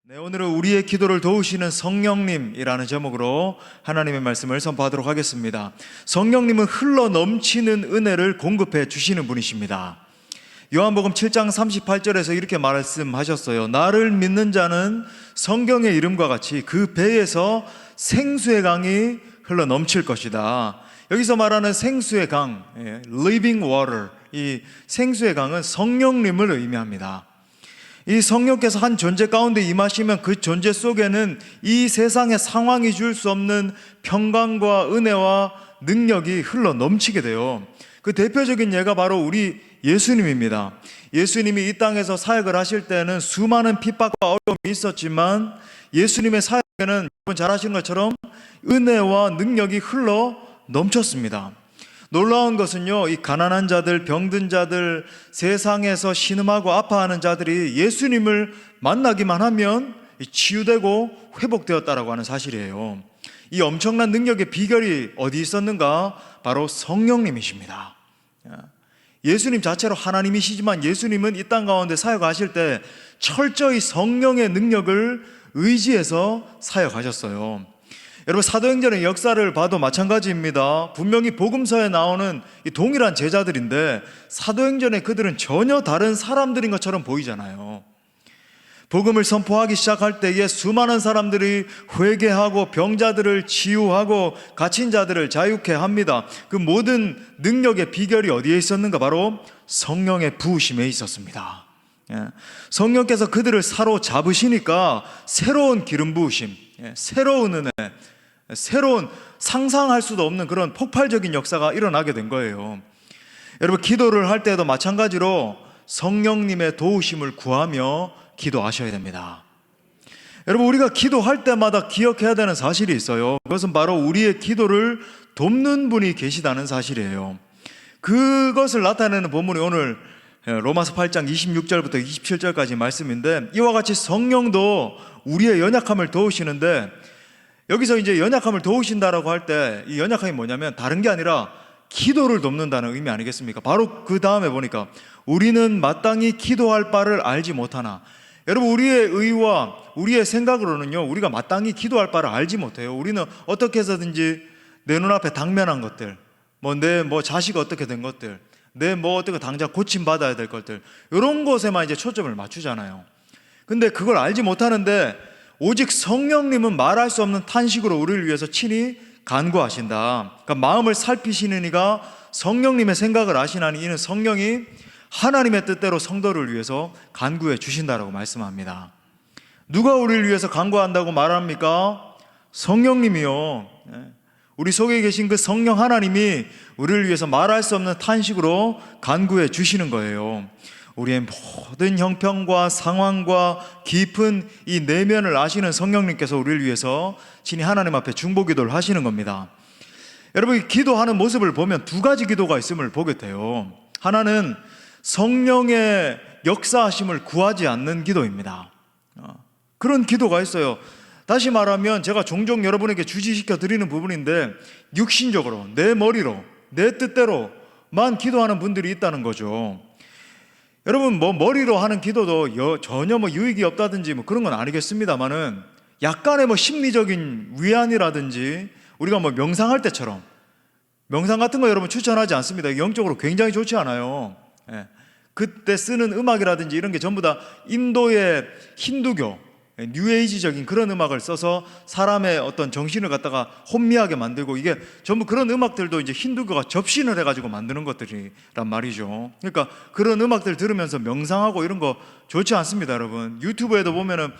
네, 오늘은 우리의 기도를 도우시는 성령님이라는 제목으로 하나님의 말씀을 선포하도록 하겠습니다. 성령님은 흘러 넘치는 은혜를 공급해 주시는 분이십니다. 요한복음 7장 38절에서 이렇게 말씀하셨어요. 나를 믿는 자는 성경의 이름과 같이 그 배에서 생수의 강이 흘러 넘칠 것이다. 여기서 말하는 생수의 강, living water, 이 생수의 강은 성령님을 의미합니다. 이 성령께서 한 존재 가운데 임하시면 그 존재 속에는 이 세상의 상황이 줄 수 없는 평강과 은혜와 능력이 흘러 넘치게 돼요. 그 대표적인 예가 바로 우리 예수님입니다. 예수님이 이 땅에서 사역을 하실 때는 수많은 핍박과 어려움이 있었지만 예수님의 사역에는 여러분 잘 아시는 것처럼 은혜와 능력이 흘러 넘쳤습니다. 놀라운 것은요, 이 가난한 자들, 병든 자들, 세상에서 신음하고 아파하는 자들이 예수님을 만나기만 하면 치유되고 회복되었다라고 하는 사실이에요. 이 엄청난 능력의 비결이 어디 있었는가? 바로 성령님이십니다. 예수님 자체로 하나님이시지만 예수님은 이 땅 가운데 사역하실 때 철저히 성령의 능력을 의지해서 사역하셨어요. 여러분, 사도행전의 역사를 봐도 마찬가지입니다. 분명히 복음서에 나오는 이 동일한 제자들인데 사도행전에 그들은 전혀 다른 사람들인 것처럼 보이잖아요. 복음을 선포하기 시작할 때에 수많은 사람들이 회개하고 병자들을 치유하고 갇힌 자들을 자유케 합니다. 그 모든 능력의 비결이 어디에 있었는가? 바로 성령의 부으심에 있었습니다. 성령께서 그들을 사로잡으시니까 새로운 기름 부으심, 새로운 은혜, 새로운 상상할 수도 없는 그런 폭발적인 역사가 일어나게 된 거예요. 여러분, 기도를 할 때도 마찬가지로 성령님의 도우심을 구하며 기도하셔야 됩니다. 여러분, 우리가 기도할 때마다 기억해야 되는 사실이 있어요. 그것은 바로 우리의 기도를 돕는 분이 계시다는 사실이에요. 그것을 나타내는 본문이 오늘 로마서 8장 26절부터 27절까지 말씀인데, 이와 같이 성령도 우리의 연약함을 도우시는데, 여기서 이제 연약함을 도우신다라고 할 때 이 연약함이 뭐냐면 다른 게 아니라 기도를 돕는다는 의미 아니겠습니까? 바로 그 다음에 보니까 우리는 마땅히 기도할 바를 알지 못하나. 여러분, 우리의 의와 우리의 생각으로는요, 우리가 마땅히 기도할 바를 알지 못해요. 우리는 어떻게 해서든지 내 눈앞에 당면한 것들, 내 자식 어떻게 된 것들, 내 어떻게 당장 고침받아야 될 것들, 이런 것에만 이제 초점을 맞추잖아요. 근데 그걸 알지 못하는데 오직 성령님은 말할 수 없는 탄식으로 우리를 위해서 친히 간구하신다. 그러니까 마음을 살피시는 이가 성령님의 생각을 아시나니 이는 성령이 하나님의 뜻대로 성도를 위해서 간구해 주신다라고 말씀합니다. 누가 우리를 위해서 간구한다고 말합니까? 성령님이요. 우리 속에 계신 그 성령 하나님이 우리를 위해서 말할 수 없는 탄식으로 간구해 주시는 거예요. 우리의 모든 형편과 상황과 깊은 이 내면을 아시는 성령님께서 우리를 위해서 친히 하나님 앞에 중보기도를 하시는 겁니다. 여러분, 기도하는 모습을 보면 두 가지 기도가 있음을 보게 돼요. 하나는 성령의 역사하심을 구하지 않는 기도입니다. 그런 기도가 있어요. 다시 말하면 제가 종종 여러분에게 주지시켜 드리는 부분인데, 육신적으로 내 머리로 내 뜻대로만 기도하는 분들이 있다는 거죠. 여러분, 머리로 하는 기도도 전혀 유익이 없다든지 그런 건 아니겠습니다만은 약간의 심리적인 위안이라든지 우리가 명상할 때처럼, 명상 같은 거 여러분 추천하지 않습니다. 영적으로 굉장히 좋지 않아요. 그때 쓰는 음악이라든지 이런 게 전부 다 인도의 힌두교, 뉴에이지적인 그런 음악을 써서 사람의 어떤 정신을 갖다가 혼미하게 만들고, 이게 전부 그런 음악들도 이제 힌두교가 접신을 해가지고 만드는 것들이란 말이죠. 그러니까 그런 음악들 들으면서 명상하고 이런 거 좋지 않습니다, 여러분. 유튜브에도 보면은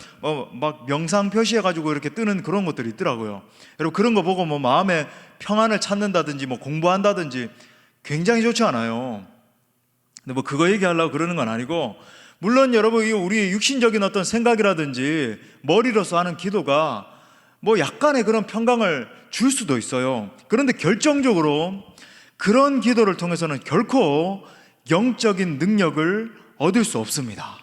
막 명상 표시해가지고 이렇게 뜨는 그런 것들이 있더라고요. 여러분, 그런 거 보고 마음의 평안을 찾는다든지 공부한다든지 굉장히 좋지 않아요. 근데 그거 얘기하려고 그러는 건 아니고, 물론 여러분, 우리 육신적인 어떤 생각이라든지 머리로서 하는 기도가 약간의 그런 평강을 줄 수도 있어요. 그런데 결정적으로 그런 기도를 통해서는 결코 영적인 능력을 얻을 수 없습니다.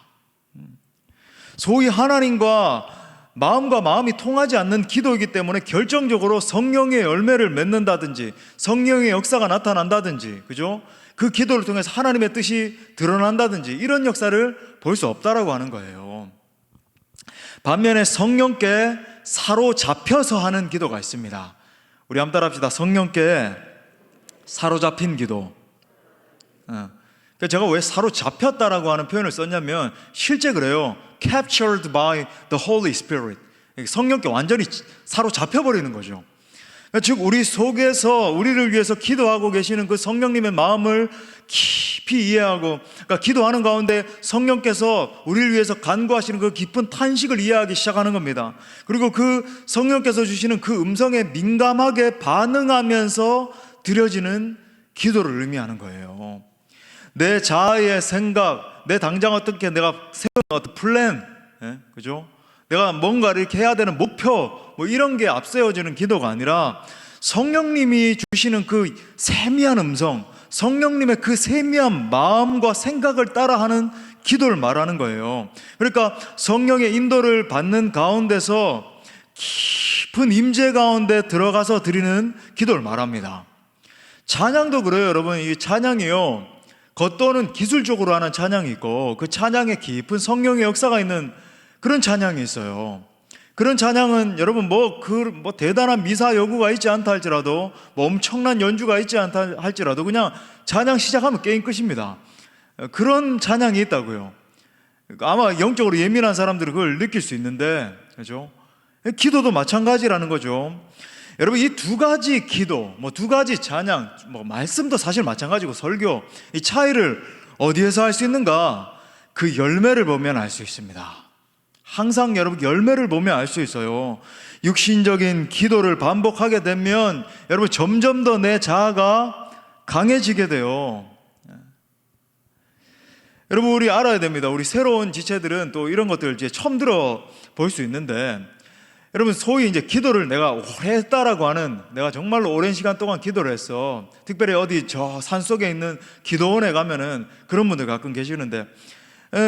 소위 하나님과 마음이 통하지 않는 기도이기 때문에 결정적으로 성령의 열매를 맺는다든지 성령의 역사가 나타난다든지, 그죠? 그 기도를 통해서 하나님의 뜻이 드러난다든지 이런 역사를 볼 수 없다라고 하는 거예요. 반면에 성령께 사로잡혀서 하는 기도가 있습니다. 우리 한번 따라합시다. 성령께 사로잡힌 기도. 제가 왜 사로잡혔다라고 하는 표현을 썼냐면 실제 그래요. Captured by the Holy Spirit. 성령께 완전히 사로잡혀버리는 거죠. 즉 우리 속에서 우리를 위해서 기도하고 계시는 그 성령님의 마음을 깊이 이해하고, 그러니까 기도하는 가운데 성령께서 우리를 위해서 간구하시는 그 깊은 탄식을 이해하기 시작하는 겁니다. 그리고 그 성령께서 주시는 그 음성에 민감하게 반응하면서 드려지는 기도를 의미하는 거예요. 내 자아의 생각, 내 당장 어떻게 내가 세운 어떤 플랜, 그죠? 내가 뭔가를 이렇게 해야 되는 목표, 뭐 이런 게 앞세워지는 기도가 아니라 성령님이 주시는 그 세미한 음성, 성령님의 그 세미한 마음과 생각을 따라하는 기도를 말하는 거예요. 그러니까 성령의 인도를 받는 가운데서 깊은 임재 가운데 들어가서 드리는 기도를 말합니다. 찬양도 그래요, 여러분. 이 찬양이요, 겉도는 기술적으로 하는 찬양이 있고 그 찬양에 깊은 성령의 역사가 있는 그런 찬양이 있어요. 그런 찬양은 여러분 뭐 대단한 미사 여구가 있지 않다 할지라도, 뭐 엄청난 연주가 있지 않다 할지라도 그냥 찬양 시작하면 게임 끝입니다. 그런 찬양이 있다고요. 아마 영적으로 예민한 사람들은 그걸 느낄 수 있는데, 그죠? 기도도 마찬가지라는 거죠. 여러분 이 두 가지 기도, 뭐 두 가지 찬양, 뭐 말씀도 사실 마찬가지고 설교, 이 차이를 어디에서 할 수 있는가? 그 열매를 보면 알 수 있습니다. 항상 여러분 열매를 보면 알 수 있어요. 육신적인 기도를 반복하게 되면 여러분 점점 더 내 자아가 강해지게 돼요. 여러분 우리 알아야 됩니다. 우리 새로운 지체들은 또 이런 것들 이제 처음 들어 볼 수 있는데, 여러분 소위 이제 기도를 내가 오래 했다라고 하는, 내가 정말로 오랜 시간 동안 기도를 했어. 특별히 어디 저 산속에 있는 기도원에 가면은 그런 분들 가끔 계시는데,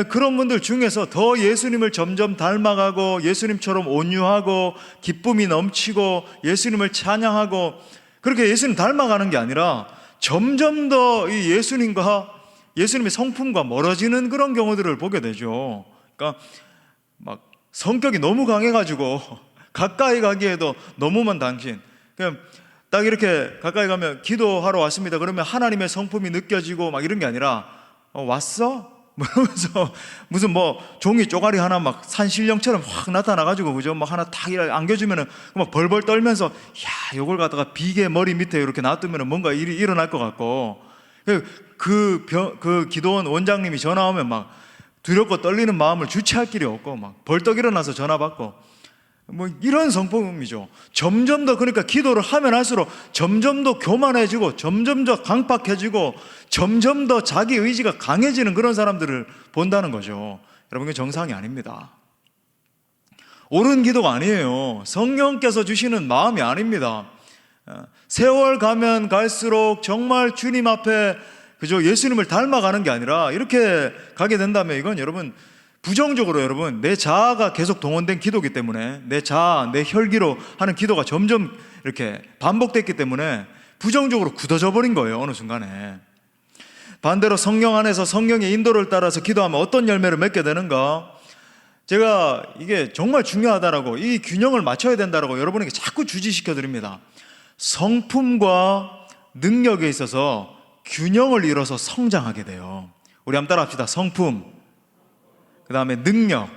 그런 분들 중에서 더 예수님을 점점 닮아가고 예수님처럼 온유하고 기쁨이 넘치고 예수님을 찬양하고 그렇게 예수님 닮아가는 게 아니라 점점 더 이 예수님의 성품과 멀어지는 그런 경우들을 보게 되죠. 그러니까 막 성격이 너무 강해가지고 가까이 가기에도 너무만 당신, 그냥 딱 이렇게 가까이 가면 기도하러 왔습니다 그러면 하나님의 성품이 느껴지고 막 이런 게 아니라 왔어? 그러면서 무슨 뭐 종이 쪼가리 하나 막 산신령처럼 확 나타나가지고, 그죠? 막 하나 탁 안겨주면은 막 벌벌 떨면서 야, 요걸 갖다가 비계 머리 밑에 이렇게 놔두면은 뭔가 일이 일어날 것 같고, 그 기도원 원장님이 전화 오면 막 두렵고 떨리는 마음을 주체할 길이 없고 막 벌떡 일어나서 전화 받고, 뭐 이런 성품이죠. 점점 더, 그러니까 기도를 하면 할수록 점점 더 교만해지고 점점 더 강팍해지고 점점 더 자기 의지가 강해지는 그런 사람들을 본다는 거죠. 여러분, 그게 정상이 아닙니다. 옳은 기도가 아니에요. 성령께서 주시는 마음이 아닙니다. 세월 가면 갈수록 정말 주님 앞에, 그죠? 예수님을 닮아가는 게 아니라 이렇게 가게 된다면 이건 여러분 부정적으로, 여러분 내 자아가 계속 동원된 기도이기 때문에, 내 자아, 내 혈기로 하는 기도가 점점 이렇게 반복됐기 때문에 부정적으로 굳어져 버린 거예요, 어느 순간에. 반대로 성령 안에서 성령의 인도를 따라서 기도하면 어떤 열매를 맺게 되는가? 제가 이게 정말 중요하다라고, 이 균형을 맞춰야 된다라고 여러분에게 자꾸 주지시켜 드립니다. 성품과 능력에 있어서 균형을 이뤄서 성장하게 돼요. 우리 한번 따라 합시다. 성품, 그 다음에 능력.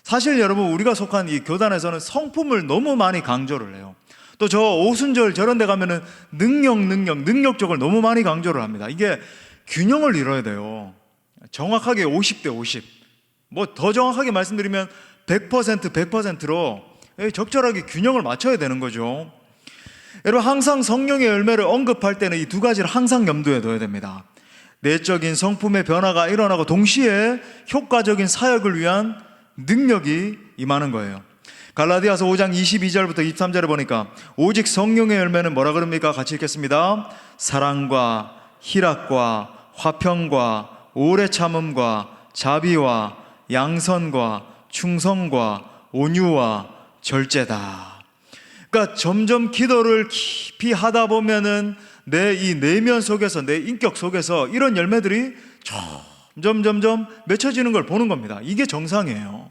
사실 여러분 우리가 속한 이 교단에서는 성품을 너무 많이 강조를 해요. 또 저 오순절 저런 데 가면은 능력 쪽을 너무 많이 강조를 합니다. 이게 균형을 이뤄야 돼요. 정확하게 50대 50, 뭐 더 정확하게 말씀드리면 100%로 적절하게 균형을 맞춰야 되는 거죠. 여러분 항상 성령의 열매를 언급할 때는 이 두 가지를 항상 염두에 둬야 됩니다. 내적인 성품의 변화가 일어나고 동시에 효과적인 사역을 위한 능력이 임하는 거예요. 갈라디아서 5장 22절부터 23절에 보니까 오직 성령의 열매는 뭐라 그럽니까? 같이 읽겠습니다. 사랑과 희락과 화평과 오래 참음과 자비와 양선과 충성과 온유와 절제다. 그러니까 점점 기도를 깊이 하다 보면은 내 이 내면 속에서, 내 인격 속에서 이런 열매들이 점점점 맺혀지는 걸 보는 겁니다. 이게 정상이에요.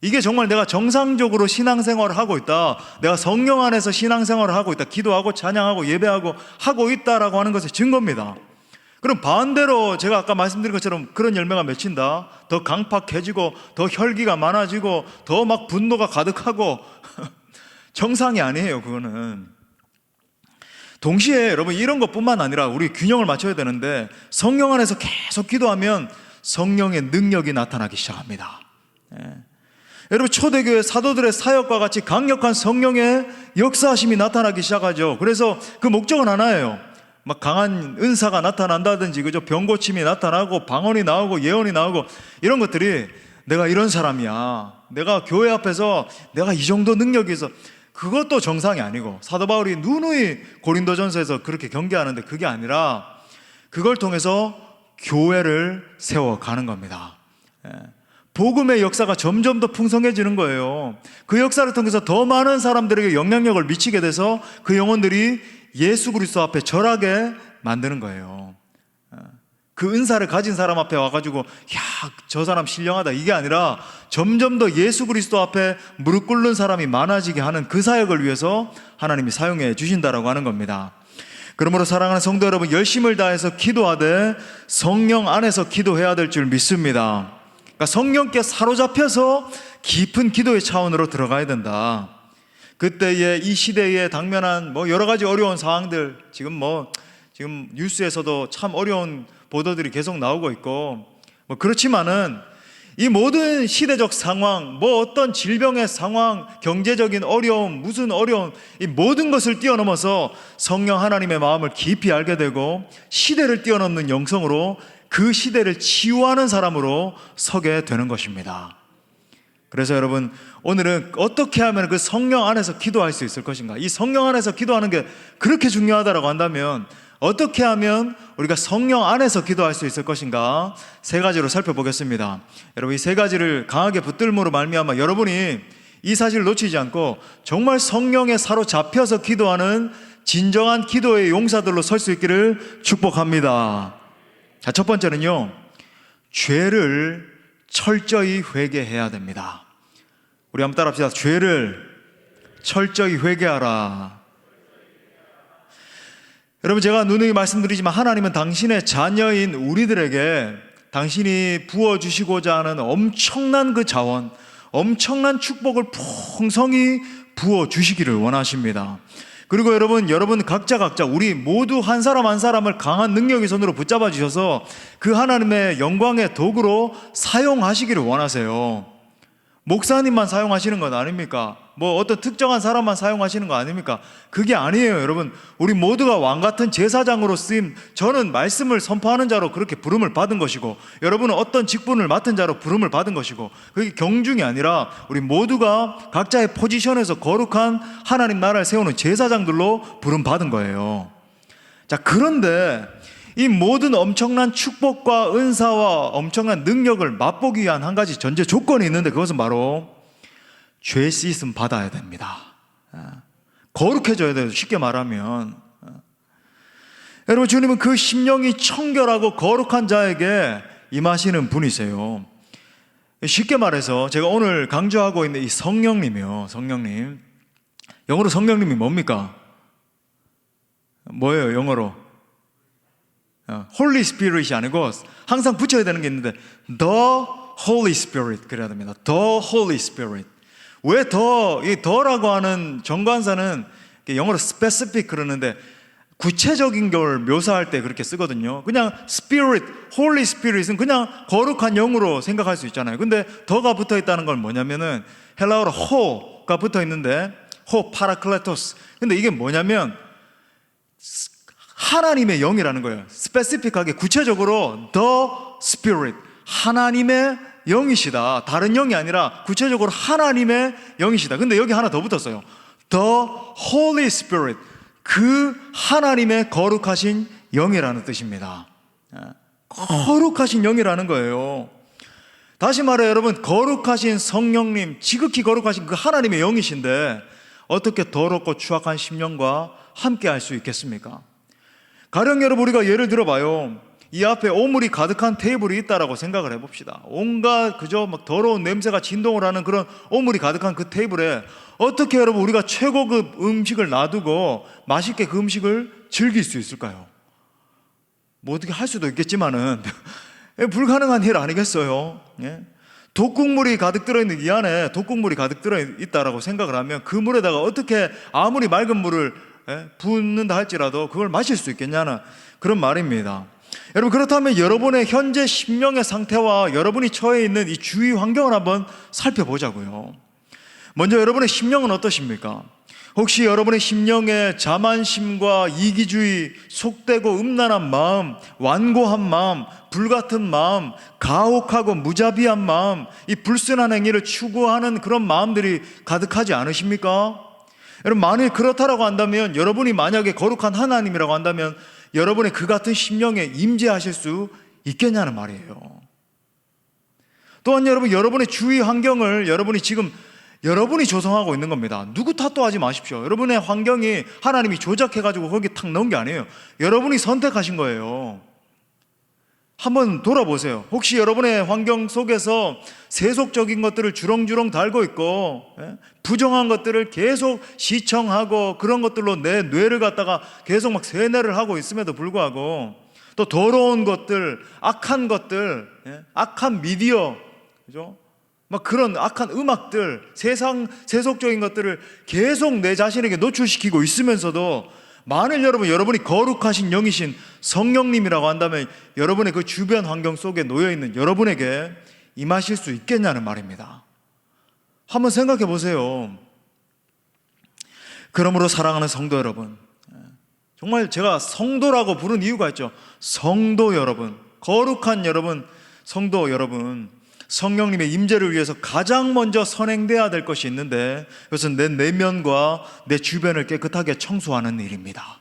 이게 정말 내가 정상적으로 신앙생활을 하고 있다, 내가 성령 안에서 신앙생활을 하고 있다, 기도하고 찬양하고 예배하고 하고 있다라고 하는 것의 증거입니다. 그럼 반대로 제가 아까 말씀드린 것처럼 그런 열매가 맺힌다, 더 강팍해지고 더 혈기가 많아지고 더 막 분노가 가득하고 정상이 아니에요. 그거는. 동시에 여러분 이런 것뿐만 아니라 우리 균형을 맞춰야 되는데, 성령 안에서 계속 기도하면 성령의 능력이 나타나기 시작합니다. 여러분 초대교회 사도들의 사역과 같이 강력한 성령의 역사하심이 나타나기 시작하죠. 그래서 그 목적은 하나예요. 막 강한 은사가 나타난다든지, 그죠? 병 고침이 나타나고 방언이 나오고 예언이 나오고, 이런 것들이 내가 이런 사람이야, 내가 교회 앞에서 내가 이 정도 능력이 있어, 그것도 정상이 아니고, 사도 바울이 누누이 고린도전서에서 그렇게 경계하는데 그게 아니라 그걸 통해서 교회를 세워가는 겁니다. 복음의 역사가 점점 더 풍성해지는 거예요. 그 역사를 통해서 더 많은 사람들에게 영향력을 미치게 돼서 그 영혼들이 예수 그리스도 앞에 절하게 만드는 거예요. 그 은사를 가진 사람 앞에 와가지고 야, 저 사람 신령하다, 이게 아니라 점점 더 예수 그리스도 앞에 무릎 꿇는 사람이 많아지게 하는 그 사역을 위해서 하나님이 사용해 주신다라고 하는 겁니다. 그러므로 사랑하는 성도 여러분, 열심을 다해서 기도하되 성령 안에서 기도해야 될 줄 믿습니다. 그러니까 성령께 사로잡혀서 깊은 기도의 차원으로 들어가야 된다. 그때의 이 시대에 당면한 여러 가지 어려운 상황들, 지금 뉴스에서도 참 어려운 보도들이 계속 나오고 있고, 그렇지만은 이 모든 시대적 상황, 어떤 질병의 상황, 경제적인 어려움, 무슨 어려움, 이 모든 것을 뛰어넘어서 성령 하나님의 마음을 깊이 알게 되고 시대를 뛰어넘는 영성으로 그 시대를 치유하는 사람으로 서게 되는 것입니다. 그래서 여러분, 오늘은 어떻게 하면 그 성령 안에서 기도할 수 있을 것인가? 이 성령 안에서 기도하는 게 그렇게 중요하다고 한다면 어떻게 하면 우리가 성령 안에서 기도할 수 있을 것인가? 세 가지로 살펴보겠습니다. 여러분, 이 세 가지를 강하게 붙들므로 말미암아 여러분이 이 사실을 놓치지 않고 정말 성령에 사로잡혀서 기도하는 진정한 기도의 용사들로 설 수 있기를 축복합니다. 자, 첫 번째는요, 죄를 철저히 회개해야 됩니다. 우리 한번 따라합시다. 죄를 철저히 회개하라. 여러분, 제가 누누이 말씀드리지만 하나님은 당신의 자녀인 우리들에게 당신이 부어주시고자 하는 엄청난 그 자원, 엄청난 축복을 풍성히 부어주시기를 원하십니다. 그리고 여러분 각자 우리 모두 한 사람 한 사람을 강한 능력의 손으로 붙잡아 주셔서 그 하나님의 영광의 도구로 사용하시기를 원하세요. 목사님만 사용하시는 건 아닙니까? 어떤 특정한 사람만 사용하시는 거 아닙니까? 그게 아니에요. 여러분, 우리 모두가 왕같은 제사장으로 쓰임, 저는 말씀을 선포하는 자로 그렇게 부름을 받은 것이고, 여러분은 어떤 직분을 맡은 자로 부름을 받은 것이고, 그게 경중이 아니라 우리 모두가 각자의 포지션에서 거룩한 하나님 나라를 세우는 제사장들로 부름 받은 거예요. 자, 그런데 이 모든 엄청난 축복과 은사와 엄청난 능력을 맛보기 위한 한 가지 전제 조건이 있는데, 그것은 바로 죄 씻음 받아야 됩니다. 거룩해져야 돼요. 쉽게 말하면. 여러분, 주님은 그 심령이 청결하고 거룩한 자에게 임하시는 분이세요. 쉽게 말해서 제가 오늘 강조하고 있는 이 성령님이요, 성령님. 영어로 성령님이 뭡니까? 뭐예요, 영어로? Holy Spirit이 아니고 항상 붙여야 되는 게 있는데 The Holy Spirit 그래야 됩니다. The Holy Spirit. 왜 이 더라고 하는 정관사는 영어로 specific 그러는데 구체적인 걸 묘사할 때 그렇게 쓰거든요. 그냥 Spirit, Holy Spirit은 그냥 거룩한 영으로 생각할 수 있잖아요. 근데 더가 붙어 있다는 건 뭐냐면은 헬라어로 호가 붙어 있는데 호 파라클레토스. 근데 이게 뭐냐면 하나님의 영이라는 거예요. 스페시픽하게 구체적으로 The Spirit, 하나님의 영이시다. 다른 영이 아니라 구체적으로 하나님의 영이시다. 근데 여기 하나 더 붙었어요. The Holy Spirit, 그 하나님의 거룩하신 영이라는 뜻입니다. 거룩하신 영이라는 거예요. 다시 말해 여러분, 거룩하신 성령님, 지극히 거룩하신 그 하나님의 영이신데 어떻게 더럽고 추악한 심령과 함께 할 수 있겠습니까? 가령 여러분, 우리가 예를 들어봐요. 이 앞에 오물이 가득한 테이블이 있다라고 생각을 해봅시다. 온갖 그저 막 더러운 냄새가 진동을 하는 그런 오물이 가득한 그 테이블에 어떻게 여러분 우리가 최고급 음식을 놔두고 맛있게 그 음식을 즐길 수 있을까요? 뭐 어떻게 할 수도 있겠지만은 불가능한 일 아니겠어요? 예? 독국물이 가득 들어있는 이 안에 독국물이 가득 들어있다라고 생각을 하면 그 물에다가 어떻게 아무리 맑은 물을 붓는다 할지라도 그걸 마실 수 있겠냐는 그런 말입니다. 여러분, 그렇다면 여러분의 현재 심령의 상태와 여러분이 처해 있는 이 주위 환경을 한번 살펴보자고요. 먼저 여러분의 심령은 어떠십니까? 혹시 여러분의 심령에 자만심과 이기주의, 속되고 음란한 마음, 완고한 마음, 불같은 마음, 가혹하고 무자비한 마음, 이 불순한 행위를 추구하는 그런 마음들이 가득하지 않으십니까? 여러분, 만일 그렇다라고 한다면, 여러분이 만약에 거룩한 하나님이라고 한다면 여러분의 그 같은 심령에 임재하실 수 있겠냐는 말이에요. 또한 여러분, 여러분의 주위 환경을 여러분이 조성하고 있는 겁니다. 누구 탓도 하지 마십시오. 여러분의 환경이 하나님이 조작해가지고 거기 탁 넣은 게 아니에요. 여러분이 선택하신 거예요. 한번 돌아보세요. 혹시 여러분의 환경 속에서 세속적인 것들을 주렁주렁 달고 있고 부정한 것들을 계속 시청하고 그런 것들로 내 뇌를 갖다가 계속 막 세뇌를 하고 있음에도 불구하고 또 더러운 것들, 악한 것들, 악한 미디어, 그죠? 막 그런 악한 음악들, 세속적인 것들을 계속 내 자신에게 노출시키고 있으면서도 만일 여러분이 거룩하신 영이신 성령님이라고 한다면 여러분의 그 주변 환경 속에 놓여있는 여러분에게 임하실 수 있겠냐는 말입니다. 한번 생각해 보세요. 그러므로 사랑하는 성도 여러분, 정말 제가 성도라고 부른 이유가 있죠. 성도 여러분, 거룩한 여러분, 성도 여러분, 성령님의 임재를 위해서 가장 먼저 선행돼야 될 것이 있는데 그것은 내 내면과 내 주변을 깨끗하게 청소하는 일입니다.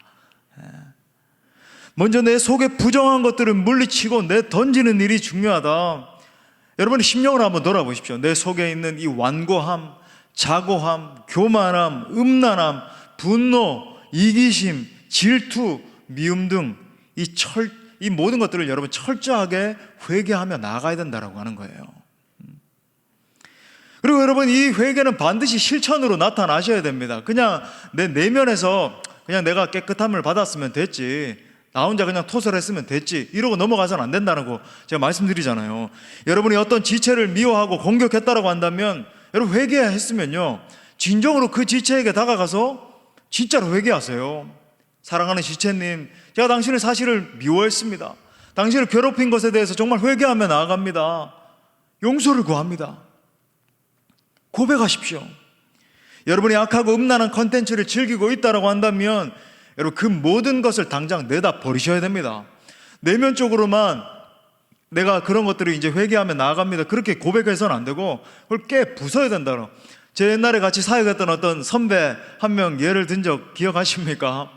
먼저 내 속에 부정한 것들을 물리치고 내 던지는 일이 중요하다. 여러분의 심령을 한번 돌아보십시오. 내 속에 있는 이 완고함, 자고함, 교만함, 음란함, 분노, 이기심, 질투, 미움 등 이 모든 것들을 여러분 철저하게 회개하며 나아가야 된다고 하는 거예요. 그리고 여러분, 이 회개는 반드시 실천으로 나타나셔야 됩니다. 그냥 내 내면에서 그냥 내가 깨끗함을 받았으면 됐지, 나 혼자 그냥 토설했으면 됐지, 이러고 넘어가서는 안 된다고 제가 말씀드리잖아요. 여러분이 어떤 지체를 미워하고 공격했다고 한다면 여러분 회개했으면요, 진정으로 그 지체에게 다가가서 진짜로 회개하세요. 사랑하는 지체님, 제가 당신의 사실을 미워했습니다. 당신을 괴롭힌 것에 대해서 정말 회개하며 나아갑니다. 용서를 구합니다. 고백하십시오. 여러분이 악하고 음란한 컨텐츠를 즐기고 있다고 한다면 여러분 그 모든 것을 당장 내다 버리셔야 됩니다. 내면적으로만 내가 그런 것들을 이제 회개하며 나아갑니다, 그렇게 고백해서는 안 되고 그걸 깨 부숴야 된다. 제 옛날에 같이 사역했던 어떤 선배 한 명 예를 든 적 기억하십니까?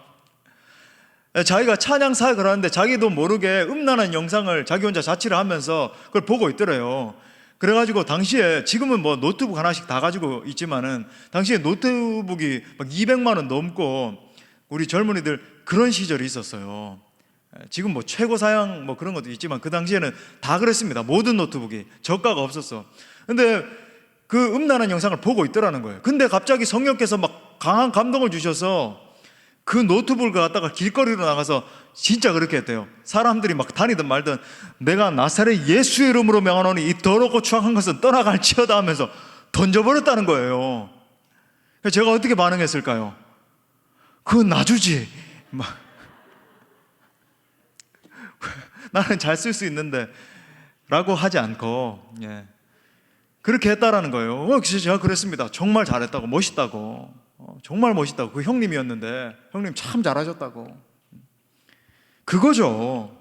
자기가 찬양 사역을 하는데 자기도 모르게 음란한 영상을 자기 혼자 자취를 하면서 그걸 보고 있더래요. 그래가지고 당시에, 지금은 뭐 노트북 하나씩 다 가지고 있지만은 당시에 노트북이 막 200만 원 넘고 우리 젊은이들 그런 시절이 있었어요. 지금 뭐 최고 사양 뭐 그런 것도 있지만 그 당시에는 다 그랬습니다. 모든 노트북이 저가가 없었어. 근데 그 음란한 영상을 보고 있더라는 거예요. 근데 갑자기 성령께서 막 강한 감동을 주셔서 그 노트북을 갖다가 길거리로 나가서 진짜 그렇게 했대요. 사람들이 막 다니든 말든 내가 나사렛 예수의 이름으로 명하노니 이 더럽고 추악한 것은 떠나갈지어다 하면서 던져버렸다는 거예요. 그래서 제가 어떻게 반응했을까요? 그건 놔주지, 나는 잘 쓸 수 있는데 라고 하지 않고 그렇게 했다라는 거예요. 제가 그랬습니다. 정말 잘했다고, 멋있다고, 정말 멋있다고. 그 형님이었는데 형님 참 잘하셨다고. 그거죠.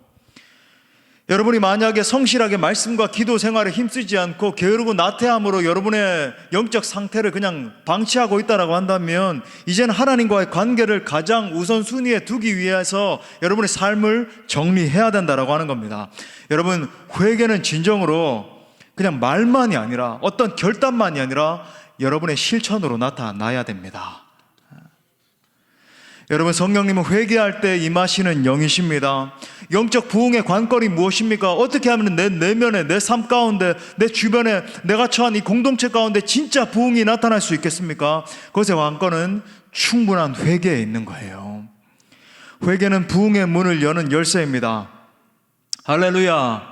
여러분이 만약에 성실하게 말씀과 기도 생활에 힘쓰지 않고 게으르고 나태함으로 여러분의 영적 상태를 그냥 방치하고 있다고 한다면 이제는 하나님과의 관계를 가장 우선순위에 두기 위해서 여러분의 삶을 정리해야 된다고 하는 겁니다. 여러분, 회개는 진정으로 그냥 말만이 아니라, 어떤 결단만이 아니라 여러분의 실천으로 나타나야 됩니다. 여러분, 성령님은 회개할 때 임하시는 영이십니다. 영적 부흥의 관건이 무엇입니까? 어떻게 하면 내 내면에, 내 삶 가운데, 내 주변에, 내가 처한 이 공동체 가운데 진짜 부흥이 나타날 수 있겠습니까? 그것의 관건은 충분한 회개에 있는 거예요. 회개는 부흥의 문을 여는 열쇠입니다. 할렐루야.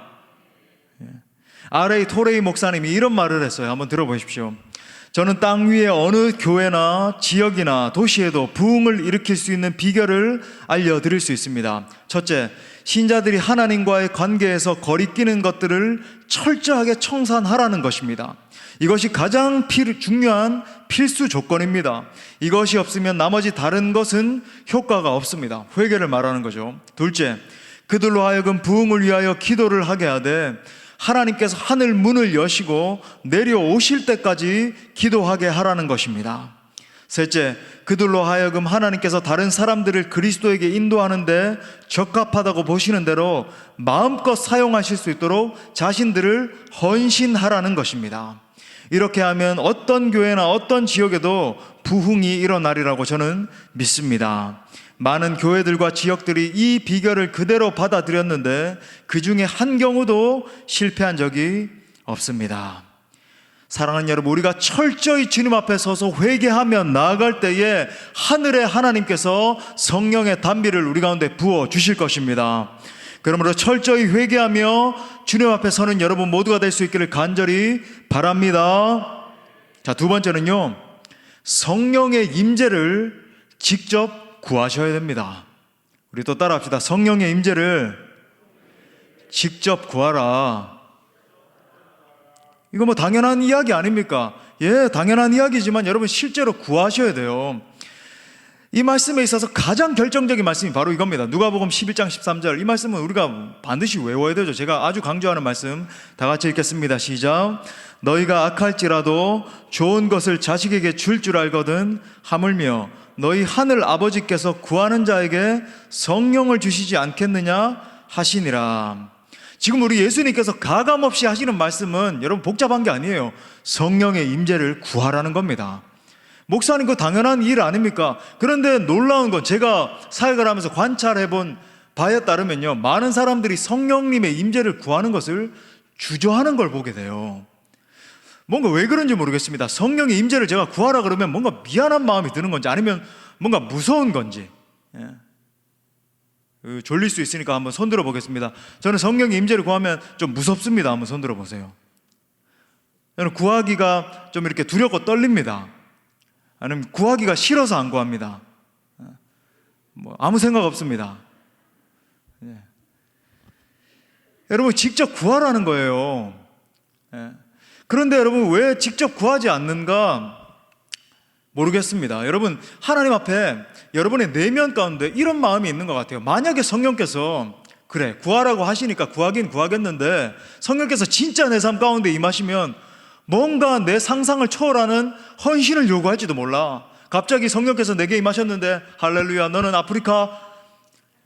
R.A. 토레이 목사님이 이런 말을 했어요. 한번 들어보십시오. 저는 땅 위에 어느 교회나 지역이나 도시에도 부흥을 일으킬 수 있는 비결을 알려드릴 수 있습니다. 첫째, 신자들이 하나님과의 관계에서 거리끼는 것들을 철저하게 청산하라는 것입니다. 이것이 가장 중요한 필수 조건입니다. 이것이 없으면 나머지 다른 것은 효과가 없습니다. 회개를 말하는 거죠. 둘째, 그들로 하여금 부흥을 위하여 기도를 하게 하되 하나님께서 하늘 문을 여시고 내려오실 때까지 기도하게 하라는 것입니다. 셋째, 그들로 하여금 하나님께서 다른 사람들을 그리스도에게 인도하는데 적합하다고 보시는 대로 마음껏 사용하실 수 있도록 자신들을 헌신하라는 것입니다. 이렇게 하면 어떤 교회나 어떤 지역에도 부흥이 일어나리라고 저는 믿습니다. 많은 교회들과 지역들이 이 비결을 그대로 받아들였는데 그 중에 한 경우도 실패한 적이 없습니다. 사랑하는 여러분, 우리가 철저히 주님 앞에 서서 회개하며 나아갈 때에 하늘의 하나님께서 성령의 단비를 우리 가운데 부어 주실 것입니다. 그러므로 철저히 회개하며 주님 앞에 서는 여러분 모두가 될 수 있기를 간절히 바랍니다. 자, 두 번째는요, 성령의 임재를 직접 구하셔야 됩니다. 우리 또 따라합시다. 성령의 임재를 직접 구하라. 이거 뭐 당연한 이야기 아닙니까? 예, 당연한 이야기지만 여러분 실제로 구하셔야 돼요. 이 말씀에 있어서 가장 결정적인 말씀이 바로 이겁니다. 누가복음 11장 13절. 이 말씀은 우리가 반드시 외워야 되죠. 제가 아주 강조하는 말씀 다 같이 읽겠습니다. 시작. 너희가 악할지라도 좋은 것을 자식에게 줄 줄 알거든 하물며 너희 하늘 아버지께서 구하는 자에게 성령을 주시지 않겠느냐 하시니라. 지금 우리 예수님께서 가감없이 하시는 말씀은 여러분 복잡한 게 아니에요. 성령의 임재를 구하라는 겁니다. 목사님, 그거 당연한 일 아닙니까? 그런데 놀라운 건 제가 사역을 하면서 관찰해 본 바에 따르면요, 많은 사람들이 성령님의 임재를 구하는 것을 주저하는 걸 보게 돼요. 뭔가 왜 그런지 모르겠습니다. 성령의 임재를 제가 구하라 그러면 뭔가 미안한 마음이 드는 건지 아니면 뭔가 무서운 건지. 졸릴 수 있으니까 한번 손 들어 보겠습니다. 저는 성령의 임재를 구하면 좀 무섭습니다. 한번 손 들어 보세요. 저는 구하기가 좀 이렇게 두렵고 떨립니다. 아니면 구하기가 싫어서 안 구합니다. 아무 생각 없습니다. 여러분, 직접 구하라는 거예요. 그런데 여러분, 왜 직접 구하지 않는가 모르겠습니다. 여러분, 하나님 앞에 여러분의 내면 가운데 이런 마음이 있는 것 같아요. 만약에 성령께서 그래 구하라고 하시니까 구하긴 구하겠는데 성령께서 진짜 내 삶 가운데 임하시면 뭔가 내 상상을 초월하는 헌신을 요구할지도 몰라. 갑자기 성령께서 내게 임하셨는데 할렐루야, 너는 아프리카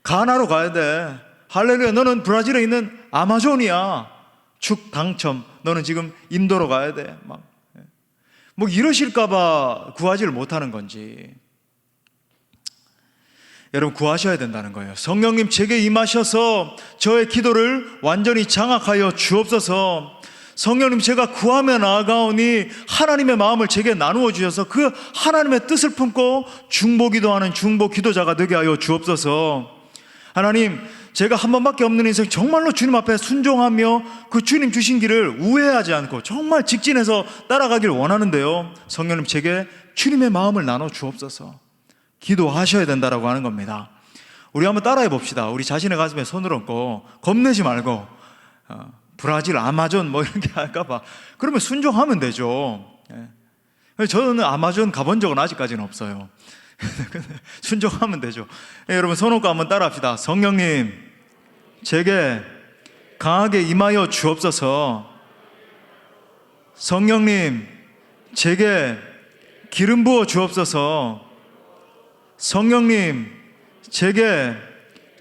가나로 가야 돼. 할렐루야, 너는 브라질에 있는 아마존이야. 축 당첨. 너는 지금 인도로 가야 돼. 뭐 이러실까봐 구하지를 못하는 건지. 여러분, 구하셔야 된다는 거예요. 성령님 제게 임하셔서 저의 기도를 완전히 장악하여 주옵소서. 성령님, 제가 구하며 나아가오니 하나님의 마음을 제게 나누어 주셔서 그 하나님의 뜻을 품고 중보기도하는 중보기도자가 되게 하여 주옵소서. 하나님, 제가 한 번밖에 없는 인생 정말로 주님 앞에 순종하며 그 주님 주신 길을 우회하지 않고 정말 직진해서 따라가길 원하는데요, 성령님 제게 주님의 마음을 나눠 주옵소서. 기도하셔야 된다라고 하는 겁니다. 우리 한번 따라해 봅시다. 우리 자신의 가슴에 손을 얹고 겁내지 말고 브라질, 아마존 뭐 이런 게 할까봐. 그러면 순종하면 되죠. 저는 아마존 가본 적은 아직까지는 없어요. 순종하면 되죠. 여러분, 손 얹고 한번 따라합시다. 성령님 제게 강하게 임하여 주옵소서. 성령님 제게 기름 부어 주옵소서. 성령님 제게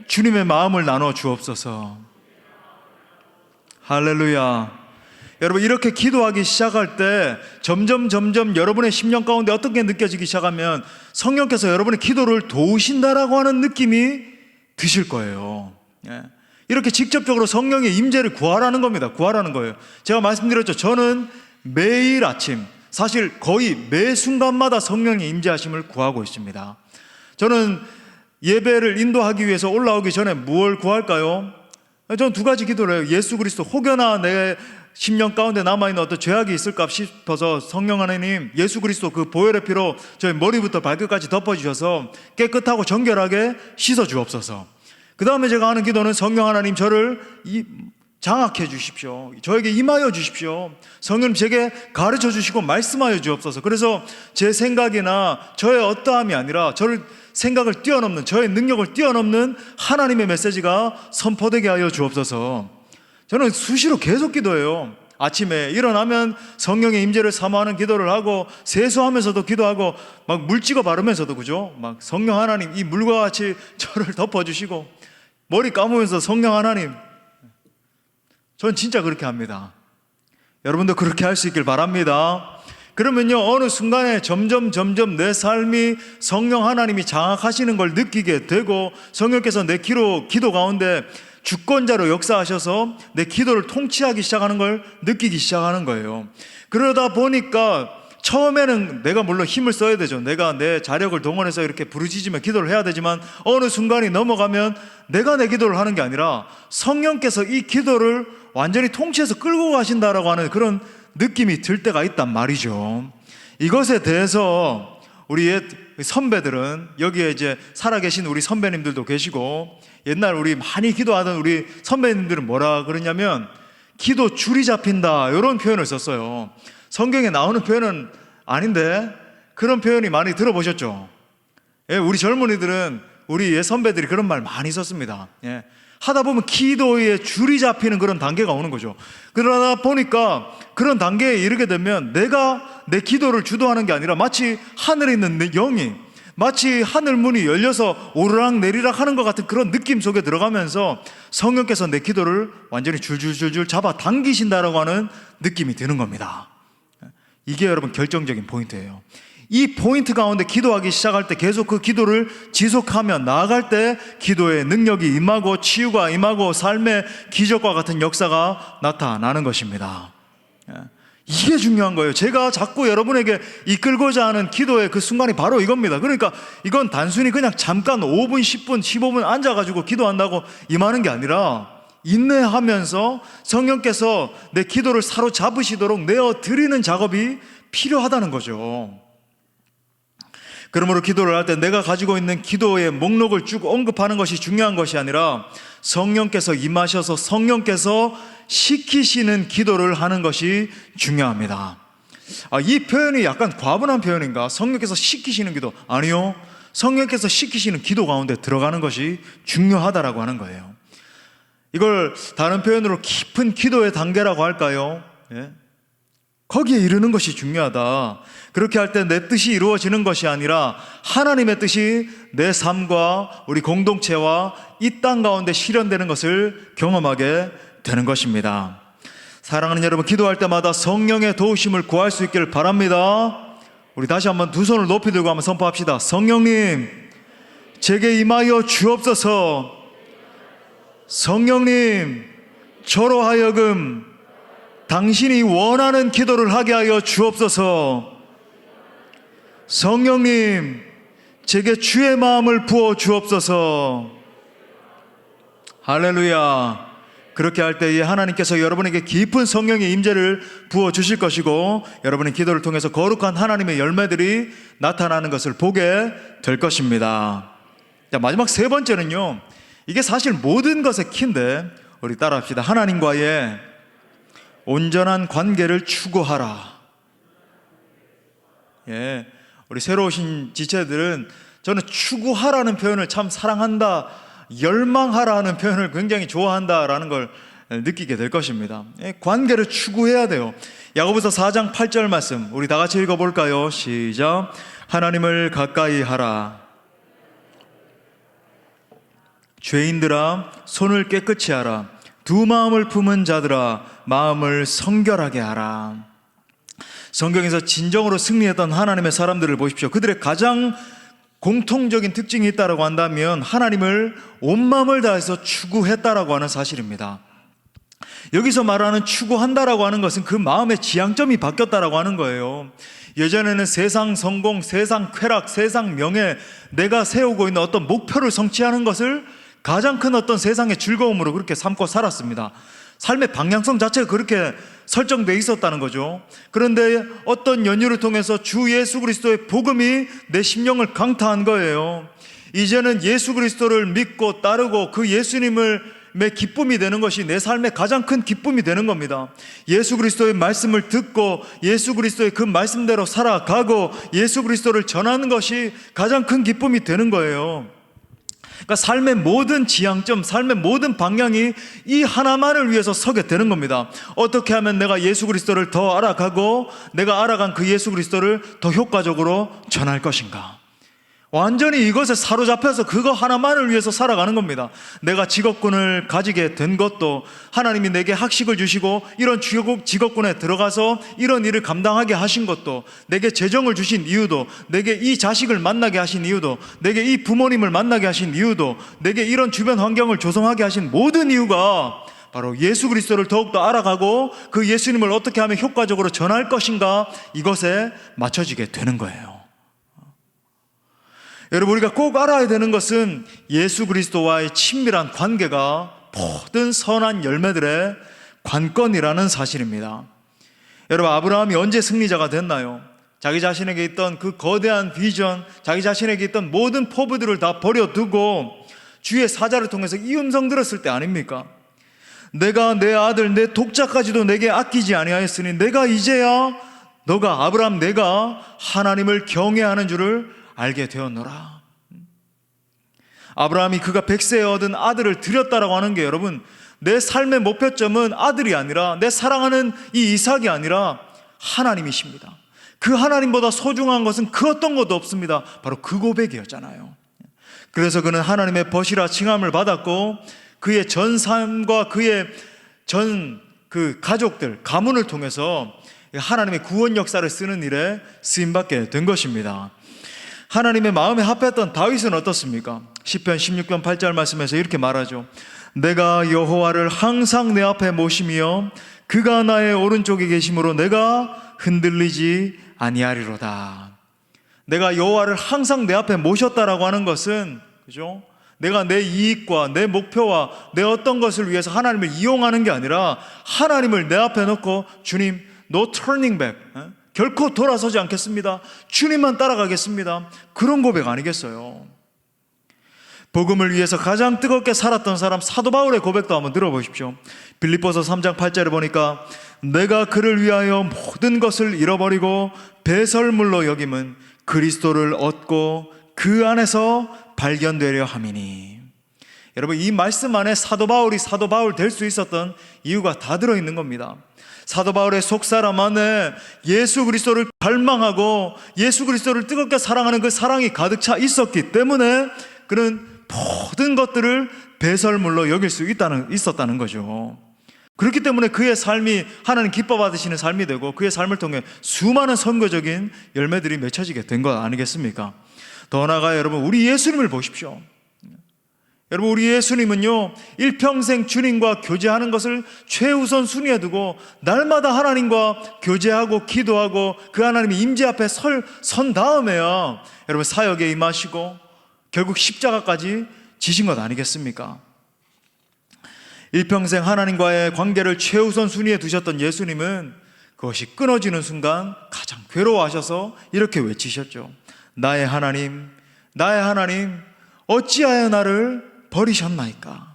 주님의 마음을 나눠 주옵소서. 할렐루야. 여러분, 이렇게 기도하기 시작할 때 점점 여러분의 심령 가운데 어떻게 느껴지기 시작하면 성령께서 여러분의 기도를 도우신다라고 하는 느낌이 드실 거예요. 이렇게 직접적으로 성령의 임재를 구하라는 겁니다. 구하라는 거예요. 제가 말씀드렸죠. 저는 매일 아침, 사실 거의 매 순간마다 성령의 임재하심을 구하고 있습니다. 저는 예배를 인도하기 위해서 올라오기 전에 무엇을 구할까요? 저는 두 가지 기도를 해요. 예수 그리스도, 혹여나 내 심령 가운데 남아있는 어떤 죄악이 있을까 싶어서 성령 하나님, 예수 그리스도 그 보혈의 피로 저희 머리부터 발끝까지 덮어주셔서 깨끗하고 정결하게 씻어주옵소서. 그 다음에 제가 하는 기도는 성령 하나님, 저를 장악해 주십시오. 저에게 임하여 주십시오. 성령님, 제게 가르쳐 주시고 말씀하여 주옵소서. 그래서 제 생각이나 저의 어떠함이 아니라 저를 생각을 뛰어넘는, 저의 능력을 뛰어넘는 하나님의 메시지가 선포되게 하여 주옵소서. 저는 수시로 계속 기도해요. 아침에 일어나면 성령의 임재를 사모하는 기도를 하고, 세수하면서도 기도하고, 막 물 찍어 바르면서도, 그죠? 막 성령 하나님, 이 물과 같이 저를 덮어주시고, 머리 감으면서 성령 하나님, 전 진짜 그렇게 합니다. 여러분도 그렇게 할 수 있길 바랍니다. 그러면요, 어느 순간에 점점 내 삶이 성령 하나님이 장악하시는 걸 느끼게 되고, 성령께서 내 기도 가운데 주권자로 역사하셔서 내 기도를 통치하기 시작하는 걸 느끼기 시작하는 거예요. 그러다 보니까 처음에는 내가 물론 힘을 써야 되죠. 내가 내 자력을 동원해서 이렇게 부르짖으며 기도를 해야 되지만, 어느 순간이 넘어가면 내가 내 기도를 하는 게 아니라 성령께서 이 기도를 완전히 통치해서 끌고 가신다라고 하는 그런 느낌이 들 때가 있단 말이죠. 이것에 대해서 우리 옛 선배들은, 여기에 이제 살아계신 우리 선배님들도 계시고, 옛날 우리 많이 기도하던 우리 선배님들은 뭐라 그러냐면 기도 줄이 잡힌다, 이런 표현을 썼어요. 성경에 나오는 표현은 아닌데 그런 표현이 많이 들어보셨죠? 예, 우리 젊은이들은, 우리 옛 선배들이 그런 말 많이 썼습니다. 예, 하다 보면 기도에 줄이 잡히는 그런 단계가 오는 거죠. 그러다 보니까 그런 단계에 이르게 되면 내가 내 기도를 주도하는 게 아니라 마치 하늘에 있는 내 영이, 마치 하늘 문이 열려서 오르락 내리락 하는 것 같은 그런 느낌 속에 들어가면서 성령께서 내 기도를 완전히 줄줄줄줄 잡아 당기신다라고 하는 느낌이 드는 겁니다. 이게 여러분 결정적인 포인트예요. 이 포인트 가운데 기도하기 시작할 때, 계속 그 기도를 지속하며 나아갈 때 기도의 능력이 임하고 치유가 임하고 삶의 기적과 같은 역사가 나타나는 것입니다. 이게 중요한 거예요. 제가 자꾸 여러분에게 이끌고자 하는 기도의 그 순간이 바로 이겁니다. 그러니까 이건 단순히 그냥 잠깐 5분, 10분, 15분 앉아가지고 기도한다고 임하는 게 아니라, 인내하면서 성령께서 내 기도를 사로잡으시도록 내어드리는 작업이 필요하다는 거죠. 그러므로 기도를 할 때 내가 가지고 있는 기도의 목록을 쭉 언급하는 것이 중요한 것이 아니라, 성령께서 임하셔서 성령께서 시키시는 기도를 하는 것이 중요합니다. 이 표현이 약간 과분한 표현인가? 성령께서 시키시는 기도, 아니요, 성령께서 시키시는 기도 가운데 들어가는 것이 중요하다라고 하는 거예요. 이걸 다른 표현으로 깊은 기도의 단계라고 할까요? 예? 거기에 이르는 것이 중요하다. 그렇게 할 때 내 뜻이 이루어지는 것이 아니라 하나님의 뜻이 내 삶과 우리 공동체와 이 땅 가운데 실현되는 것을 경험하게 되는 것입니다. 사랑하는 여러분, 기도할 때마다 성령의 도우심을 구할 수 있기를 바랍니다. 우리 다시 한번 두 손을 높이 들고 한번 선포합시다. 성령님, 제게 임하여 주옵소서. 성령님, 저로 하여금 당신이 원하는 기도를 하게 하여 주옵소서. 성령님, 제게 주의 마음을 부어 주옵소서. 할렐루야. 그렇게 할 때에 하나님께서 여러분에게 깊은 성령의 임재를 부어 주실 것이고, 여러분의 기도를 통해서 거룩한 하나님의 열매들이 나타나는 것을 보게 될 것입니다. 자, 마지막 세 번째는요, 이게 사실 모든 것의 키인데, 우리 따라합시다. 하나님과의 온전한 관계를 추구하라. 예, 우리 새로 오신 지체들은 저는 추구하라는 표현을 참 사랑한다, 열망하라 하는 표현을 굉장히 좋아한다라는 걸 느끼게 될 것입니다. 예, 관계를 추구해야 돼요. 야고보서 4장 8절 말씀 우리 다 같이 읽어볼까요? 시작. 하나님을 가까이 하라. 죄인들아, 손을 깨끗이 하라. 두 마음을 품은 자들아 마음을 성결하게 하라. 성경에서 진정으로 승리했던 하나님의 사람들을 보십시오. 그들의 가장 공통적인 특징이 있다고 한다면 하나님을 온 마음을 다해서 추구했다라고 하는 사실입니다. 여기서 말하는 추구한다라고 하는 것은 그 마음의 지향점이 바뀌었다라고 하는 거예요. 예전에는 세상 성공, 세상 쾌락, 세상 명예, 내가 세우고 있는 어떤 목표를 성취하는 것을 가장 큰 어떤 세상의 즐거움으로 그렇게 삼고 살았습니다. 삶의 방향성 자체가 그렇게 설정되어 있었다는 거죠. 그런데 어떤 연유를 통해서 주 예수 그리스도의 복음이 내 심령을 강타한 거예요. 이제는 예수 그리스도를 믿고 따르고 그 예수님을 내 기쁨이 되는 것이 내 삶의 가장 큰 기쁨이 되는 겁니다. 예수 그리스도의 말씀을 듣고 예수 그리스도의 그 말씀대로 살아가고 예수 그리스도를 전하는 것이 가장 큰 기쁨이 되는 거예요. 그러니까 삶의 모든 지향점, 삶의 모든 방향이 이 하나만을 위해서 서게 되는 겁니다. 어떻게 하면 내가 예수 그리스도를 더 알아가고 내가 알아간 그 예수 그리스도를 더 효과적으로 전할 것인가? 완전히 이것에 사로잡혀서 그거 하나만을 위해서 살아가는 겁니다. 내가 직업군을 가지게 된 것도 하나님이 내게 학식을 주시고 이런 직업군에 들어가서 이런 일을 감당하게 하신 것도, 내게 재정을 주신 이유도, 내게 이 자식을 만나게 하신 이유도, 내게 이 부모님을 만나게 하신 이유도, 내게 이런 주변 환경을 조성하게 하신 모든 이유가 바로 예수 그리스도를 더욱더 알아가고 그 예수님을 어떻게 하면 효과적으로 전할 것인가, 이것에 맞춰지게 되는 거예요. 여러분, 우리가 꼭 알아야 되는 것은 예수 그리스도와의 친밀한 관계가 모든 선한 열매들의 관건이라는 사실입니다. 여러분, 아브라함이 언제 승리자가 됐나요? 자기 자신에게 있던 그 거대한 비전, 자기 자신에게 있던 모든 포부들을 다 버려두고 주의 사자를 통해서 이 음성 들었을 때 아닙니까? 내가 내 아들 내 독자까지도 내게 아끼지 아니하였으니 내가 이제야 너가 아브라함 내가 하나님을 경외하는 줄을 알게 되었노라. 아브라함이 그가 100세에 얻은 아들을 드렸다라고 하는 게, 여러분, 내 삶의 목표점은 아들이 아니라, 내 사랑하는 이 이삭이 아니라 하나님이십니다. 그 하나님보다 소중한 것은 그 어떤 것도 없습니다. 바로 그 고백이었잖아요. 그래서 그는 하나님의 벗이라 칭함을 받았고 그의 전 삶과 그의 전 그 가족들, 가문을 통해서 하나님의 구원 역사를 쓰는 일에 쓰임받게 된 것입니다. 하나님의 마음에 합했던 다윗은 어떻습니까? 시편 16편 8절 말씀에서 이렇게 말하죠. 내가 여호와를 항상 내 앞에 모시며 그가 나의 오른쪽에 계심으로 내가 흔들리지 아니하리로다. 내가 여호와를 항상 내 앞에 모셨다라고 하는 것은, 그죠? 내가 내 이익과 내 목표와 내 어떤 것을 위해서 하나님을 이용하는 게 아니라 하나님을 내 앞에 놓고 주님, no turning back, 결코 돌아서지 않겠습니다. 주님만 따라가겠습니다. 그런 고백 아니겠어요? 복음을 위해서 가장 뜨겁게 살았던 사람 사도 바울의 고백도 한번 들어보십시오. 빌립보서 3장 8절에 보니까 내가 그를 위하여 모든 것을 잃어버리고 배설물로 여김은 그리스도를 얻고 그 안에서 발견되려 함이니. 여러분, 이 말씀 안에 사도 바울이 사도 바울 될 수 있었던 이유가 다 들어있는 겁니다. 사도 바울의 속사람 안에 예수 그리스도를 갈망하고 예수 그리스도를 뜨겁게 사랑하는 그 사랑이 가득 차 있었기 때문에 그는 모든 것들을 배설물로 여길 수 있었다는 거죠. 그렇기 때문에 그의 삶이 하나님 기뻐 받으시는 삶이 되고 그의 삶을 통해 수많은 선교적인 열매들이 맺혀지게 된 것 아니겠습니까? 더 나아가 여러분, 우리 예수님을 보십시오. 여러분, 우리 예수님은요, 일평생 주님과 교제하는 것을 최우선 순위에 두고 날마다 하나님과 교제하고 기도하고 그 하나님의 임재 앞에 선 다음에야 여러분 사역에 임하시고 결국 십자가까지 지신 것 아니겠습니까? 일평생 하나님과의 관계를 최우선 순위에 두셨던 예수님은 그것이 끊어지는 순간 가장 괴로워하셔서 이렇게 외치셨죠. 나의 하나님, 나의 하나님, 어찌하여 나를 버리셨나이까?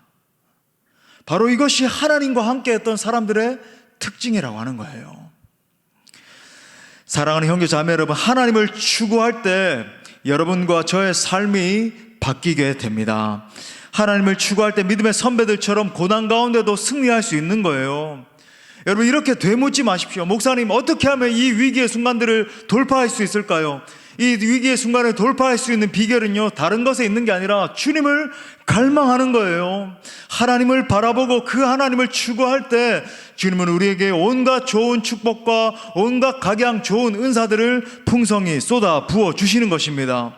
바로 이것이 하나님과 함께 했던 사람들의 특징이라고 하는 거예요. 사랑하는 형제 자매 여러분, 하나님을 추구할 때 여러분과 저의 삶이 바뀌게 됩니다. 하나님을 추구할 때 믿음의 선배들처럼 고난 가운데도 승리할 수 있는 거예요. 여러분, 이렇게 되묻지 마십시오. 목사님, 어떻게 하면 이 위기의 순간들을 돌파할 수 있을까요? 이 위기의 순간을 돌파할 수 있는 비결은요, 다른 것에 있는 게 아니라 주님을 갈망하는 거예요. 하나님을 바라보고 그 하나님을 추구할 때 주님은 우리에게 온갖 좋은 축복과 온갖 각양 좋은 은사들을 풍성히 쏟아 부어 주시는 것입니다.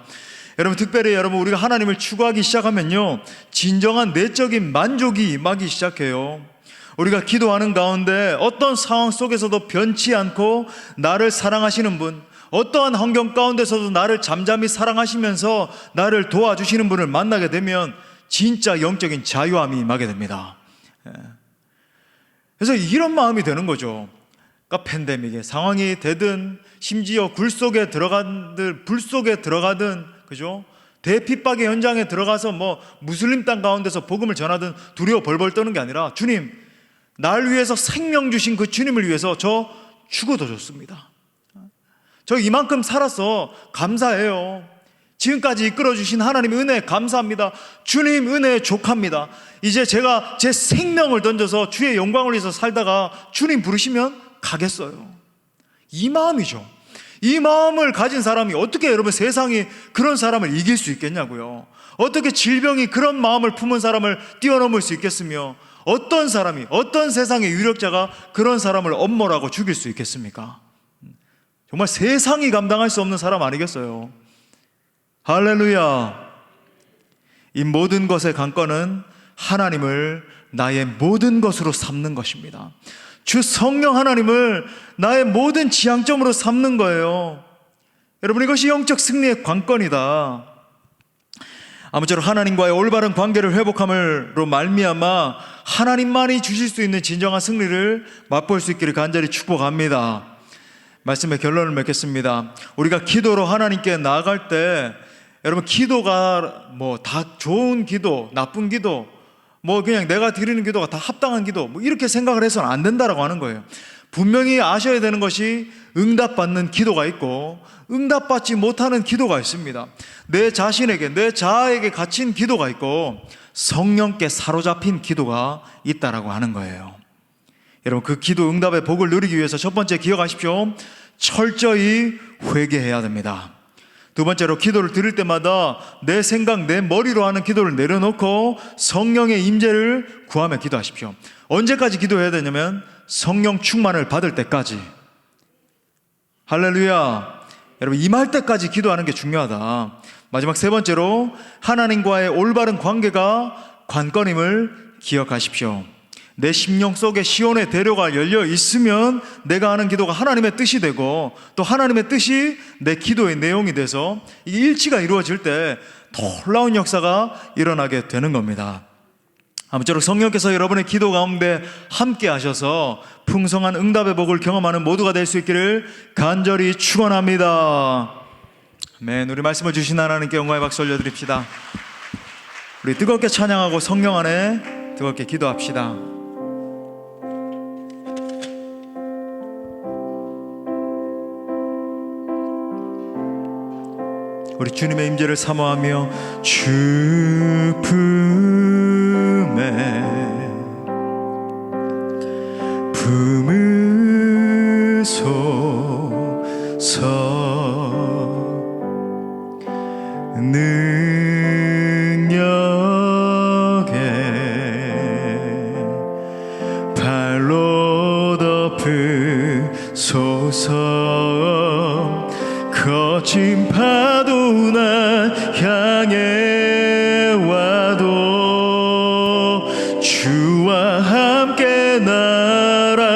여러분, 특별히 여러분, 우리가 하나님을 추구하기 시작하면요, 진정한 내적인 만족이 임하기 시작해요. 우리가 기도하는 가운데 어떤 상황 속에서도 변치 않고 나를 사랑하시는 분, 어떠한 환경 가운데서도 나를 잠잠히 사랑하시면서 나를 도와주시는 분을 만나게 되면 진짜 영적인 자유함이 임하게 됩니다. 그래서 이런 마음이 되는 거죠. 그러니까 팬데믹의 상황이 되든, 심지어 불 속에 들어가든, 그죠? 대핍박의 현장에 들어가서 무슬림 땅 가운데서 복음을 전하든 두려워 벌벌 떠는 게 아니라, 주님, 날 위해서 생명 주신 그 주님을 위해서 저 죽어도 좋습니다. 저 이만큼 살아서 감사해요. 지금까지 이끌어주신 하나님의 은혜에 감사합니다. 주님 은혜에 족합니다. 이제 제가 제 생명을 던져서 주의 영광을 위해서 살다가 주님 부르시면 가겠어요. 이 마음이죠. 이 마음을 가진 사람이 어떻게 여러분 세상이 그런 사람을 이길 수 있겠냐고요. 어떻게 질병이 그런 마음을 품은 사람을 뛰어넘을 수 있겠으며, 어떤 사람이, 어떤 세상의 유력자가 그런 사람을 엄몰하고 죽일 수 있겠습니까? 정말 세상이 감당할 수 없는 사람 아니겠어요? 할렐루야. 이 모든 것의 관건은 하나님을 나의 모든 것으로 삼는 것입니다. 주 성령 하나님을 나의 모든 지향점으로 삼는 거예요. 여러분, 이것이 영적 승리의 관건이다. 아무쪼록 하나님과의 올바른 관계를 회복함으로 말미암아 하나님만이 주실 수 있는 진정한 승리를 맛볼 수 있기를 간절히 축복합니다. 말씀의 결론을 맺겠습니다. 우리가 기도로 하나님께 나아갈 때, 여러분, 기도가 다 좋은 기도, 나쁜 기도, 그냥 내가 드리는 기도가 다 합당한 기도, 이렇게 생각을 해서는 안 된다라고 하는 거예요. 분명히 아셔야 되는 것이 응답받는 기도가 있고 응답받지 못하는 기도가 있습니다. 내 자신에게, 내 자아에게 갇힌 기도가 있고 성령께 사로잡힌 기도가 있다라고 하는 거예요. 여러분, 그 기도 응답의 복을 누리기 위해서 첫 번째 기억하십시오. 철저히 회개해야 됩니다. 두 번째로, 기도를 드릴 때마다 내 생각, 내 머리로 하는 기도를 내려놓고 성령의 임재를 구하며 기도하십시오. 언제까지 기도해야 되냐면 성령 충만을 받을 때까지. 할렐루야. 여러분, 임할 때까지 기도하는 게 중요하다. 마지막 세 번째로, 하나님과의 올바른 관계가 관건임을 기억하십시오. 내 심령 속에 시온의 대로가 열려 있으면 내가 하는 기도가 하나님의 뜻이 되고, 또 하나님의 뜻이 내 기도의 내용이 돼서 이 일치가 이루어질 때 놀라운 역사가 일어나게 되는 겁니다. 아무쪼록 성령께서 여러분의 기도 가운데 함께 하셔서 풍성한 응답의 복을 경험하는 모두가 될 수 있기를 간절히 축원합니다. 아멘. 우리 말씀을 주신 하나님께 영광의 박수 올려드립시다. 우리 뜨겁게 찬양하고 성령 안에 뜨겁게 기도합시다. 우리 주님의 임재를 사모하며 주 품에 품으소서 능력에 발로 덮으소서 거친 파도 날 향해 와도 주와 함께 날아오르리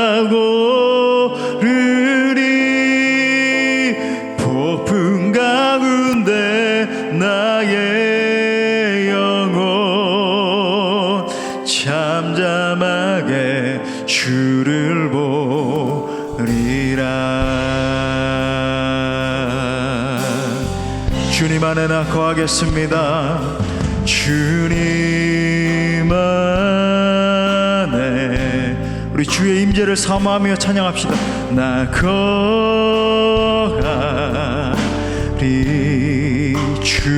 폭풍 가운데 나의 영혼 잠잠하게 주를 보리라. 주님 안에 나 거하겠습니다. 주님 안에 우리 주의 임재를 사모하며 찬양합시다. 나 거하리 주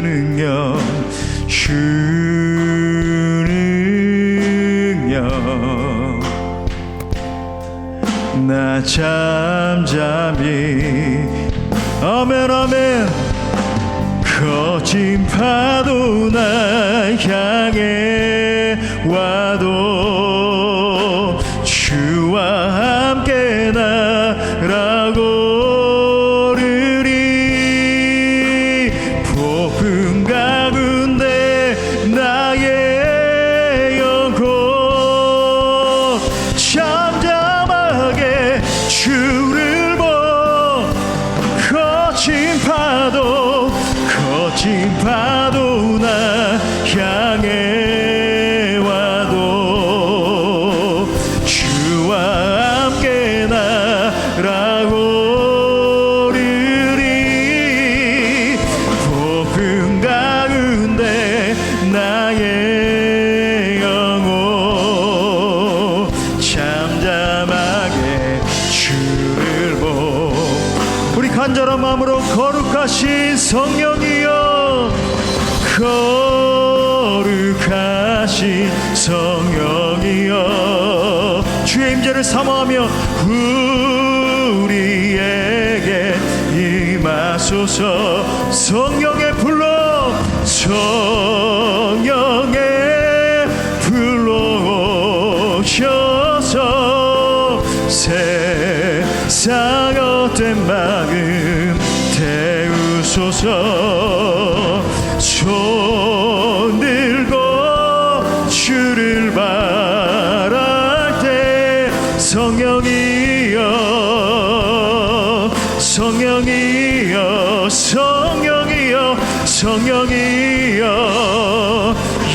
능력 주 능력 나 잠잠히 아멘 아멘 파도 나 향해 와도 주와 함께 날아오르리. 폭풍 가운데 나의 영혼 잠잠하게 주를 보. 거친 파도 나 향해 와도 주와 함께 날아오르리. 폭풍 가운데 나의 영혼 잠잠하게 주를 보. 우리 간절한 마음으로 거룩하신 성령이여, 거룩하신 성령이여, 주의 임재를 사모하며 우리에게 임하소서. 성령의 불러, 성령의 불러 오셔서 세상 헛된 마음 태우소서. 손 들고 주를 바랄 때 성령이여, 성령이여, 성령이여, 성령이여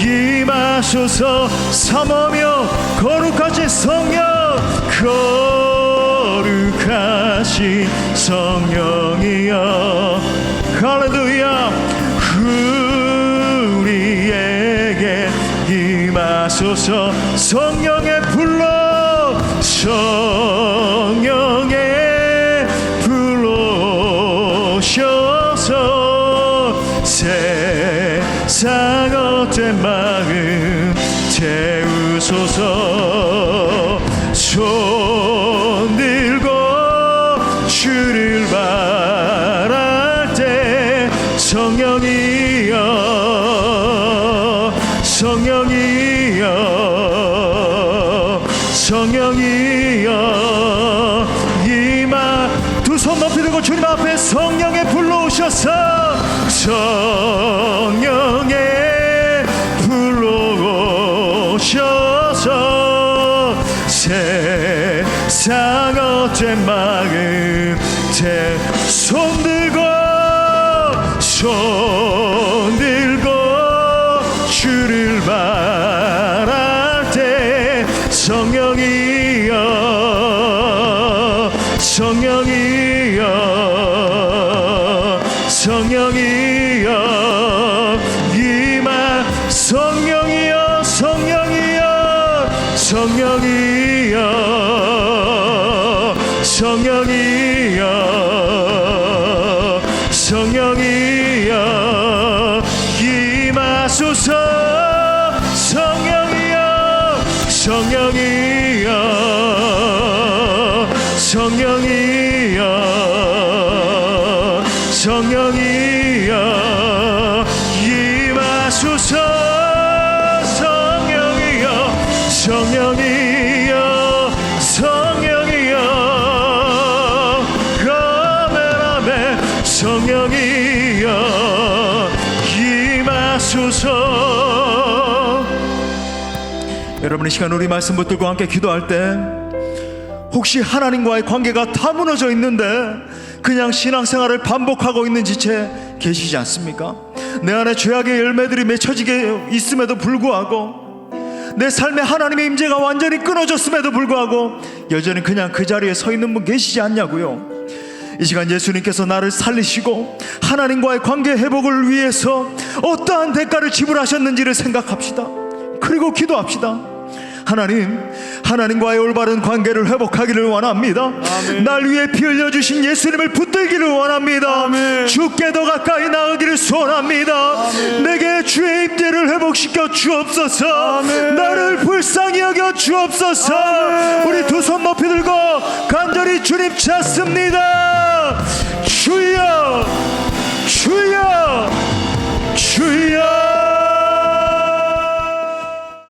임하소서. 사모하며 거룩하신 성령, 거룩하신 성령이여, 할렐루야. 우리에게 임하소서. 성령의 불러, 성령의 불러 오셔서 세상 헛된 마음 태우소서. 손 들고 주를 바랄 때 성령이여, 성령이여, 성령이여 임하. 두 손 높이 들고 주님 앞에 성령의 불러오셔서 성령의 불러오셔서 세상 헛된 마음 손 들고 주를 바랄 때 성령이여, 성령이여, 성령이여 임하. 성령이여, 성령이여, 성령이여, 성령이여, 성령이여 임하소서. 성령이여, 성령이여, 성령이여, 성령이여 임하소서. 성령이여, 성령이여, 성령이여 아멘 아멘. 성령이여 임하소서. 여러분, 이 시간 우리 말씀 붙들고 함께 기도할 때 혹시 하나님과의 관계가 다 무너져 있는데 그냥 신앙생활을 반복하고 있는 지체 계시지 않습니까? 내 안에 죄악의 열매들이 맺혀지게 있음에도 불구하고, 내 삶에 하나님의 임재가 완전히 끊어졌음에도 불구하고 여전히 그냥 그 자리에 서 있는 분 계시지 않냐고요. 이 시간 예수님께서 나를 살리시고 하나님과의 관계 회복을 위해서 어떠한 대가를 지불하셨는지를 생각합시다. 그리고 기도합시다. 하나님과의 올바른 관계를 회복하기를 원합니다. 아멘. 날 위해 피 흘려주신 예수님을 붙들기를 원합니다. 아멘. 주께 더 가까이 나가기를 소원합니다. 아멘. 내게 주의 임재를 회복시켜 주옵소서. 아멘. 나를 불쌍히 여겨 주옵소서. 아멘. 우리 두 손 높이 들고 간절히 주님 찾습니다. 주여, 주여, 주여